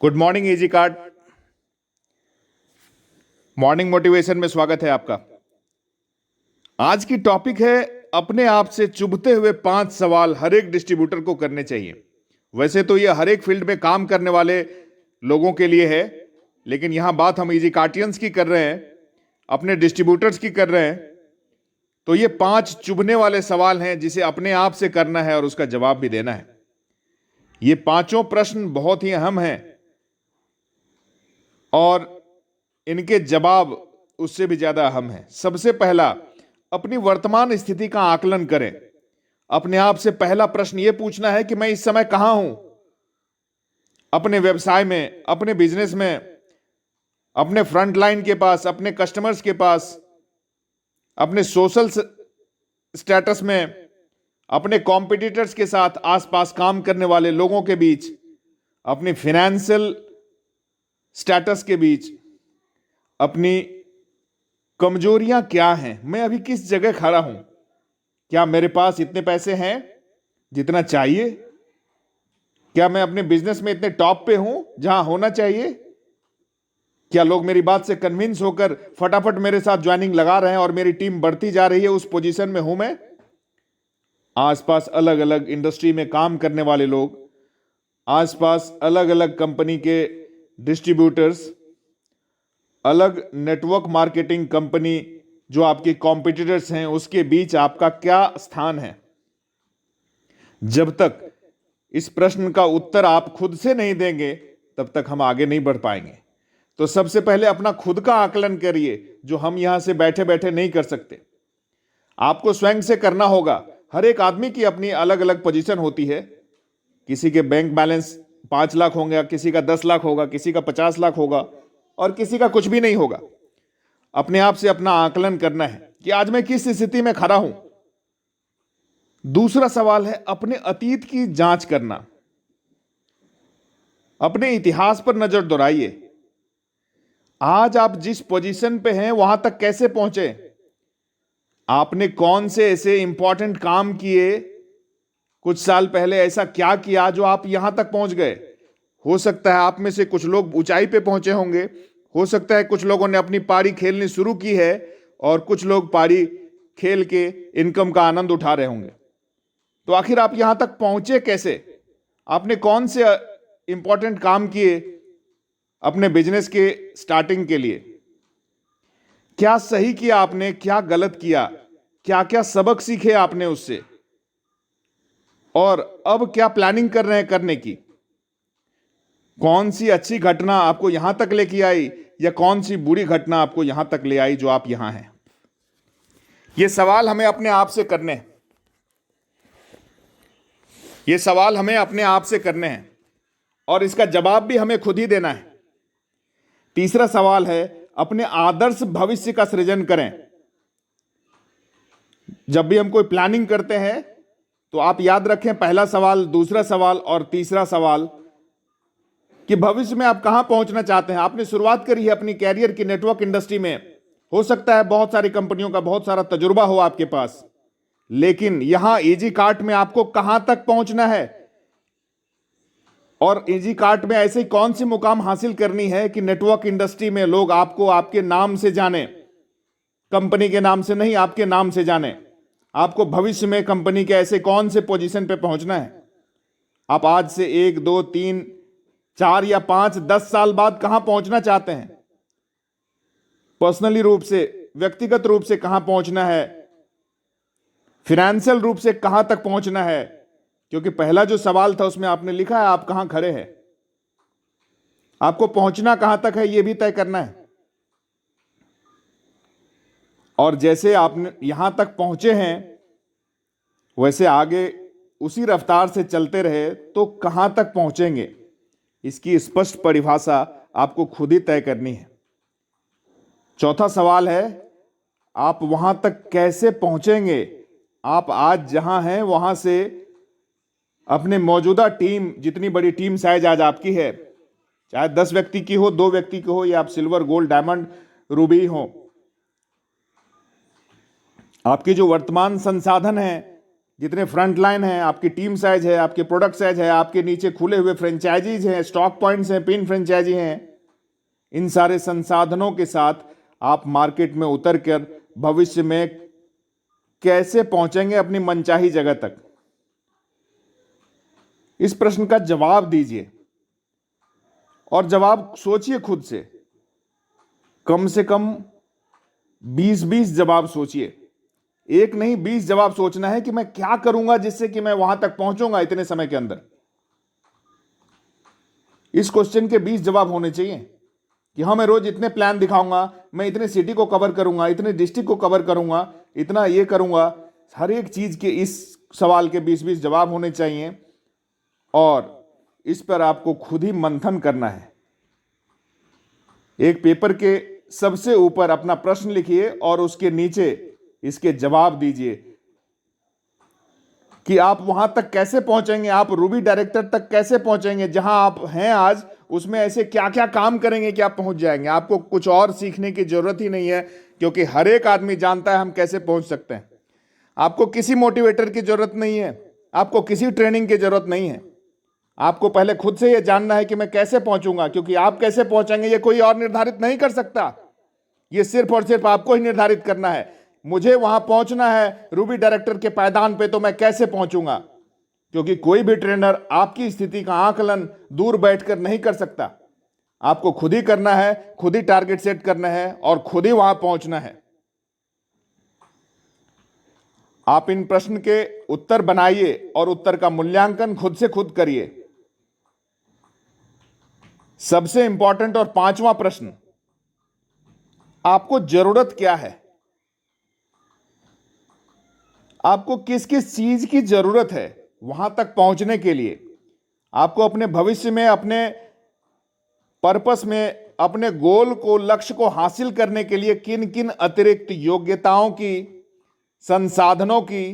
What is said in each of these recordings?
Good morning easy card morning motivation में स्वागत है आपका। आज की टॉपिक है अपने आप से चुभते हुए 5 सवाल हर एक डिस्ट्रीब्यूटर को करने चाहिए। वैसे तो ये हर एक फील्ड में काम करने वाले लोगों के लिए है, लेकिन यहां बात हम इजी कार्टियंस की कर रहे हैं, अपने डिस्ट्रीब्यूटर्स की कर रहे हैं। तो ये 5 चुभने वाले सवाल हैं जिसे अपने आप से करना है और उसका जवाब भी देना है। ये पांचों प्रश्न बहुत ही अहम हैं और इनके जवाब उससे भी ज्यादा अहम है। सबसे पहला, अपनी वर्तमान स्थिति का आकलन करें। अपने आप से पहला प्रश्न यह पूछना है कि मैं इस समय कहां हूं, अपने व्यवसाय में, अपने बिजनेस में, अपने फ्रंट लाइन के पास, अपने कस्टमर्स के पास, अपने सोशल स्टेटस में, अपने कॉम्पिटिटर्स के साथ, आसपास काम करने वाले लोगों के बीच, अपनी फाइनेंशियल स्टेटस के बीच, अपनी कमजोरियां क्या हैं, मैं अभी किस जगह खड़ा हूं, क्या मेरे पास इतने पैसे हैं जितना चाहिए, क्या मैं अपने बिजनेस में इतने टॉप पे हूं जहां होना चाहिए, क्या लोग मेरी बात से कन्विंस होकर फटाफट मेरे साथ ज्वाइनिंग लगा रहे हैं और मेरी टीम बढ़ती जा रही है, उस पोजीशन में हूं मैं। आसपास अलग अलग इंडस्ट्री में काम करने वाले लोग, आसपास अलग अलग कंपनी के डिस्ट्रीब्यूटर्स, अलग नेटवर्क मार्केटिंग कंपनी जो आपके कॉम्पिटिटर्स हैं, उसके बीच आपका क्या स्थान है। जब तक इस प्रश्न का उत्तर आप खुद से नहीं देंगे तब तक हम आगे नहीं बढ़ पाएंगे। तो सबसे पहले अपना खुद का आकलन करिए, जो हम यहां से बैठे बैठे नहीं कर सकते। आपको स्वयं से करना होगा। हर एक आदमी की अपनी अलग अलग पोजीशन होती है। किसी के बैंक बैलेंस 5 लाख होंगे, किसी का 10 लाख होगा, किसी का 50 लाख होगा और किसी का कुछ भी नहीं होगा। अपने आप से अपना आकलन करना है कि आज मैं किस स्थिति में खड़ा हूं। दूसरा सवाल है अपने अतीत की जांच करना। अपने इतिहास पर नजर दौड़ाइए। आज आप जिस पोजीशन पे हैं वहां तक कैसे पहुंचे, आपने कौन से ऐसे इंपॉर्टेंट काम किए, कुछ साल पहले ऐसा क्या किया जो आप यहां तक पहुंच गए। हो सकता है आप में से कुछ लोग ऊंचाई पे पहुंचे होंगे, हो सकता है कुछ लोगों ने अपनी पारी खेलनी शुरू की है और कुछ लोग पारी खेल के इनकम का आनंद उठा रहे होंगे। तो आखिर आप यहां तक पहुंचे कैसे, आपने कौन से इंपॉर्टेंट काम किए अपने बिजनेस के स्टार्टिंग के लिए, क्या सही किया आपने, क्या गलत किया, क्या क्या सबक सीखे आपने उससे, और अब क्या प्लानिंग कर रहे हैं करने की। कौन सी अच्छी घटना आपको यहां तक लेके आई या कौन सी बुरी घटना आपको यहां तक ले आई जो आप यहां हैं। ये सवाल हमें अपने आप से करने हैं। ये सवाल हमें अपने आप से करने हैं और इसका जवाब भी हमें खुद ही देना है। तीसरा सवाल है अपने आदर्श भविष्य का सृजन करें। जब भी हम कोई प्लानिंग करते हैं तो आप याद रखें, पहला सवाल, दूसरा सवाल और तीसरा सवाल कि भविष्य में आप कहां पहुंचना चाहते हैं। आपने शुरुआत करी है अपनी कैरियर की नेटवर्क इंडस्ट्री में, हो सकता है बहुत सारी कंपनियों का बहुत सारा तजुर्बा हो आपके पास, लेकिन यहां इजी कार्ट में आपको कहां तक पहुंचना है और इजी कार्ट में ऐसी कौन सी मुकाम हासिल करनी है कि नेटवर्क इंडस्ट्री में लोग आपको आपके नाम से जाने, कंपनी के नाम से नहीं, आपके नाम से जाने। आपको भविष्य में कंपनी के ऐसे कौन से पोजीशन पे पहुंचना है। आप आज से 1, 2, 3, 4 या 5, 10 साल बाद कहां पहुंचना चाहते हैं। पर्सनली रूप से, व्यक्तिगत रूप से कहां पहुंचना है, फाइनेंशियल रूप से कहां तक पहुंचना है। क्योंकि पहला जो सवाल था उसमें आपने लिखा है आप कहां खड़े हैं, आपको पहुंचना कहां तक है यह भी तय करना है। और जैसे आपने यहां तक पहुंचे हैं वैसे आगे उसी रफ्तार से चलते रहे तो कहां तक पहुंचेंगे, इसकी स्पष्ट परिभाषा आपको खुद ही तय करनी है। चौथा सवाल है आप वहां तक कैसे पहुंचेंगे। आप आज जहां हैं वहां से अपने मौजूदा टीम, जितनी बड़ी टीम साइज आज आपकी है, चाहे 10 व्यक्ति की हो, 2 व्यक्ति की हो, या आप सिल्वर, गोल्ड, डायमंड, रूबी हो, आपके जो वर्तमान संसाधन हैं, जितने फ्रंट लाइन है, आपकी टीम साइज है, आपके प्रोडक्ट साइज है, आपके नीचे खुले हुए फ्रेंचाइजीज हैं, स्टॉक पॉइंट्स हैं, पिन फ्रेंचाइजी हैं, इन सारे संसाधनों के साथ आप मार्केट में उतर कर भविष्य में कैसे पहुंचेंगे अपनी मनचाही जगह तक? इस प्रश्न का जवाब दीजिए और जवाब सोचिए खुद से। कम से कम 20-20 जवाब सोचिए। एक नहीं, 20 जवाब सोचना है कि मैं क्या करूंगा जिससे कि मैं वहां तक पहुंचूंगा इतने समय के अंदर। इस क्वेश्चन के 20 जवाब होने चाहिए कि हाँ, मैं रोज इतने प्लान दिखाऊंगा, मैं इतने सिटी को कवर करूंगा, इतने डिस्ट्रिक्ट को कवर करूंगा, इतना ये करूंगा। हर एक चीज के इस सवाल के 20-20 जवाब होने चाहिए और इस पर आपको खुद ही मंथन करना है। एक पेपर के सबसे ऊपर अपना प्रश्न लिखिए और उसके नीचे इसके जवाब दीजिए कि आप वहां तक कैसे पहुंचेंगे, आप रूबी डायरेक्टर तक कैसे पहुंचेंगे, जहां आप हैं आज उसमें ऐसे क्या क्या काम करेंगे कि आप पहुंच जाएंगे। आपको कुछ और सीखने की जरूरत ही नहीं है, क्योंकि हर एक आदमी जानता है हम कैसे पहुंच सकते हैं। आपको किसी मोटिवेटर की जरूरत नहीं है, आपको किसी ट्रेनिंग की जरूरत नहीं है। आपको पहले खुद से यह जानना है कि मैं कैसे पहुंचूंगा, क्योंकि आप कैसे पहुंचेंगे ये कोई और निर्धारित नहीं कर सकता। ये सिर्फ और सिर्फ आपको ही निर्धारित करना है। मुझे वहां पहुंचना है रूबी डायरेक्टर के पायदान पे, तो मैं कैसे पहुंचूंगा? क्योंकि कोई भी ट्रेनर आपकी स्थिति का आकलन दूर बैठकर नहीं कर सकता। आपको खुद ही करना है, खुद ही टारगेट सेट करना है और खुद ही वहां पहुंचना है। आप इन प्रश्न के उत्तर बनाइए और उत्तर का मूल्यांकन खुद से खुद करिए। सबसे इंपॉर्टेंट और 5वां प्रश्न, आपको जरूरत क्या है? आपको किस किस चीज की जरूरत है वहां तक पहुंचने के लिए? आपको अपने भविष्य में, अपने पर्पस में, अपने गोल को, लक्ष्य को हासिल करने के लिए किन किन अतिरिक्त योग्यताओं की, संसाधनों की,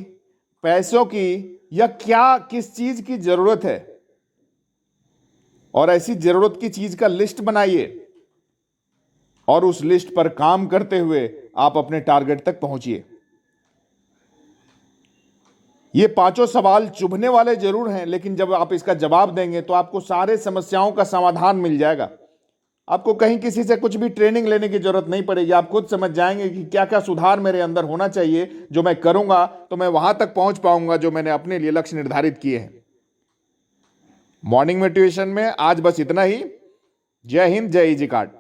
पैसों की या क्या किस चीज की जरूरत है? और ऐसी जरूरत की चीज का लिस्ट बनाइए और उस लिस्ट पर काम करते हुए आप अपने टारगेट तक पहुंचिए। ये 5 सवाल चुभने वाले जरूर हैं, लेकिन जब आप इसका जवाब देंगे तो आपको सारे समस्याओं का समाधान मिल जाएगा। आपको कहीं किसी से कुछ भी ट्रेनिंग लेने की जरूरत नहीं पड़ेगी। आप खुद समझ जाएंगे कि क्या क्या सुधार मेरे अंदर होना चाहिए, जो मैं करूंगा तो मैं वहां तक पहुंच पाऊंगा जो मैंने अपने लिए लक्ष्य निर्धारित किए हैं। मॉर्निंग मोटिवेशन में आज बस इतना ही। जय हिंद, जय इजी कार्ड।